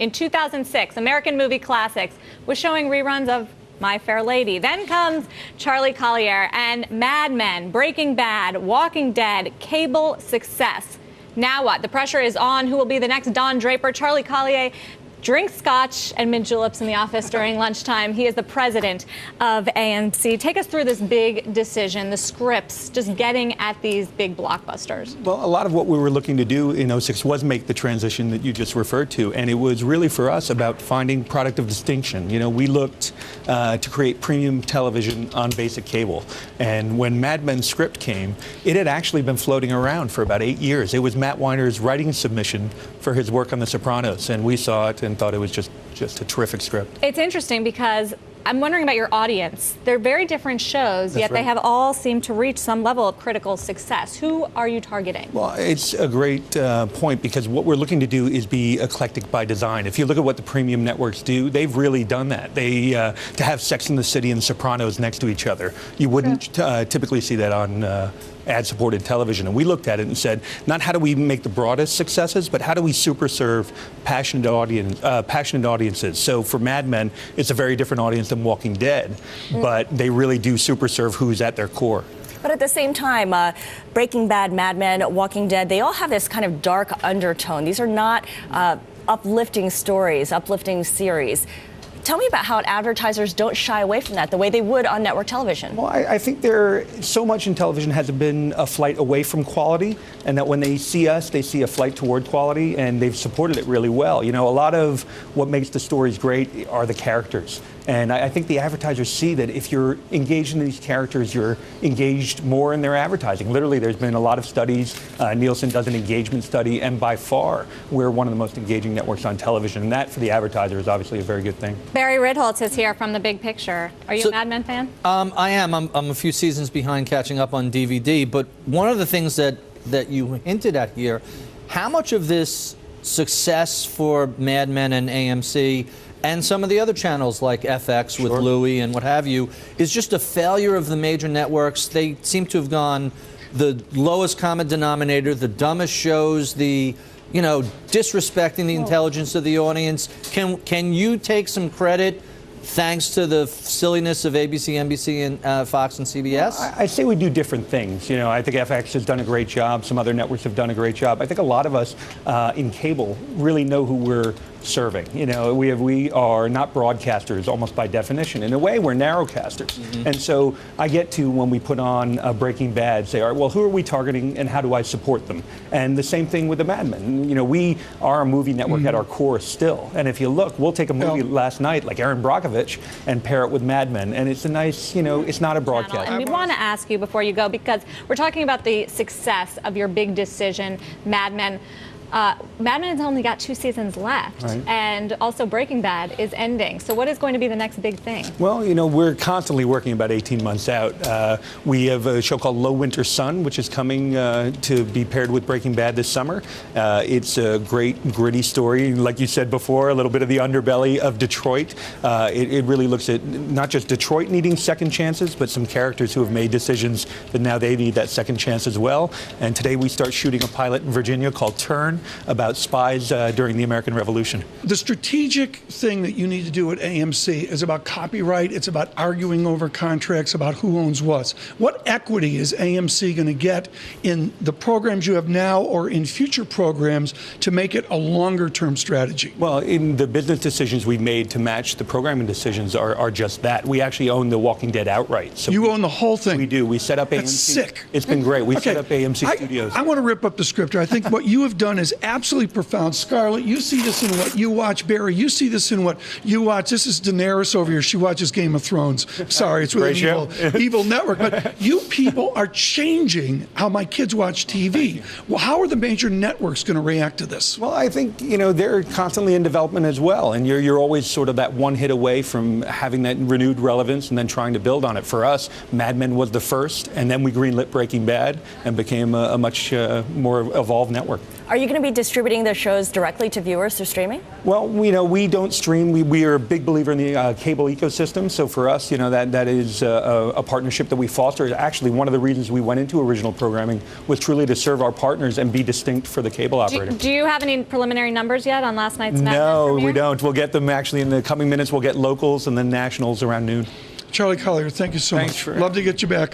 in 2006, American movie classics, was showing reruns of My Fair Lady. Then comes Charlie Collier and Mad Men, Breaking Bad, Walking Dead, cable success. Now what? The pressure is on. Who will be the next Don Draper? Charlie Collier drinks scotch and mint juleps in the office during lunchtime. He is the president of AMC. Take us through this big decision, the scripts, just getting at these big blockbusters. Well, a lot of what we were looking to do in 06 was make the transition that you just referred to, and it was really for us about finding product of distinction. We looked to create premium television on basic cable, and when Mad Men's script came, it had actually been floating around for about 8 years. It was Matt Weiner's writing submission for his work on The Sopranos, and we saw it and thought it was just a terrific script. It's interesting because I'm wondering about your audience. They're very different shows, yet they have all seemed to reach some level of critical success. Who are you targeting? Well, it's a great point, because what we're looking to do is be eclectic by design. If you look at what the premium networks do, they've really done that. They to have Sex and the City and Sopranos next to each other, you wouldn't typically see that on ad-supported television. And we looked at it and said, not how do we make the broadest successes, but how do we super serve passionate audiences. So for Mad Men, it's a very different audience than Walking Dead, but they really do super serve who's at their core. But at the same time, Breaking Bad, Mad Men, Walking Dead, they all have this kind of dark undertone. These are not uplifting stories, uplifting series. Tell me about how advertisers don't shy away from that the way they would on network television. Well, I think so much in television has been a flight away from quality, and that when they see us, they see a flight toward quality, and they've supported it really well. A lot of what makes the stories great are the characters. And I think the advertisers see that if you're engaged in these characters, you're engaged more in their advertising. Literally, there's been a lot of studies. Nielsen does an engagement study, and by far, we're one of the most engaging networks on television. And that, for the advertiser, is obviously a very good thing. Barry Ritholtz is here from The Big Picture. Are you a Mad Men fan? I am. I'm a few seasons behind catching up on DVD. But one of the things that you hinted at here, how much of this success for Mad Men and AMC and some of the other channels like FX with Louis and what have you, is just a failure of the major networks? They seem to have gone the lowest common denominator, the dumbest shows, the disrespecting the intelligence of the audience. Can you take some credit thanks to the silliness of ABC, NBC, and Fox and CBS? I say we do different things. I think FX has done a great job. Some other networks have done a great job. I think a lot of us in cable really know who we're serving. We are not broadcasters almost by definition. In a way, we're narrowcasters. And so I get to, when we put on Breaking Bad, say, all right, well, who are we targeting and how do I support them? And the same thing with the Mad Men. We are a movie network at our core still. And if you look, we'll take a movie last night like Aaron Brockovich and pair it with Mad Men. And it's a nice, it's not a broadcast. And we want to ask you before you go, because we're talking about the success of your big decision, Mad Men. Mad Men's only got 2 seasons left, and also Breaking Bad is ending. So what is going to be the next big thing? Well, we're constantly working about 18 months out. We have a show called Low Winter Sun, which is coming to be paired with Breaking Bad this summer. It's a great, gritty story. Like you said before, a little bit of the underbelly of Detroit. It really looks at not just Detroit needing second chances, but some characters who have made decisions that now they need that second chance as well. And today we start shooting a pilot in Virginia called Turn, about spies during the American Revolution. The strategic thing that you need to do at AMC is about copyright. It's about arguing over contracts, about who owns what. What equity is AMC going to get in the programs you have now or in future programs to make it a longer-term strategy? Well, in the business decisions we made to match the programming decisions are just that. We actually own The Walking Dead outright. So you own the whole thing? We do. We set up AMC. That's sick. It's been great. We set up AMC Studios. I want to rip up the script here. I think what you have done is absolutely profound. Scarlett, you see this in what you watch. Barry, you see this in what you watch. This is Daenerys over here. She watches Game of Thrones. Sorry, it's really an evil network. But you people are changing how my kids watch TV. Well, how are the major networks going to react to this? Well, I think, they're constantly in development as well. And you're always sort of that one hit away from having that renewed relevance and then trying to build on it. For us, Mad Men was the first, and then we greenlit Breaking Bad and became a much more evolved network. Are you going to to be distributing the shows directly to viewers through streaming? Well, we don't stream. We are a big believer in the cable ecosystem. So for us, that is a partnership that we foster. Actually, one of the reasons we went into original programming was truly to serve our partners and be distinct for the cable operator. Do you have any preliminary numbers yet on last night's Mad Men No, premiere? we don't. We'll get them actually in the coming minutes. We'll get locals and then nationals around noon. Charlie Collier, thank you so Thanks much. for- Love to get you back.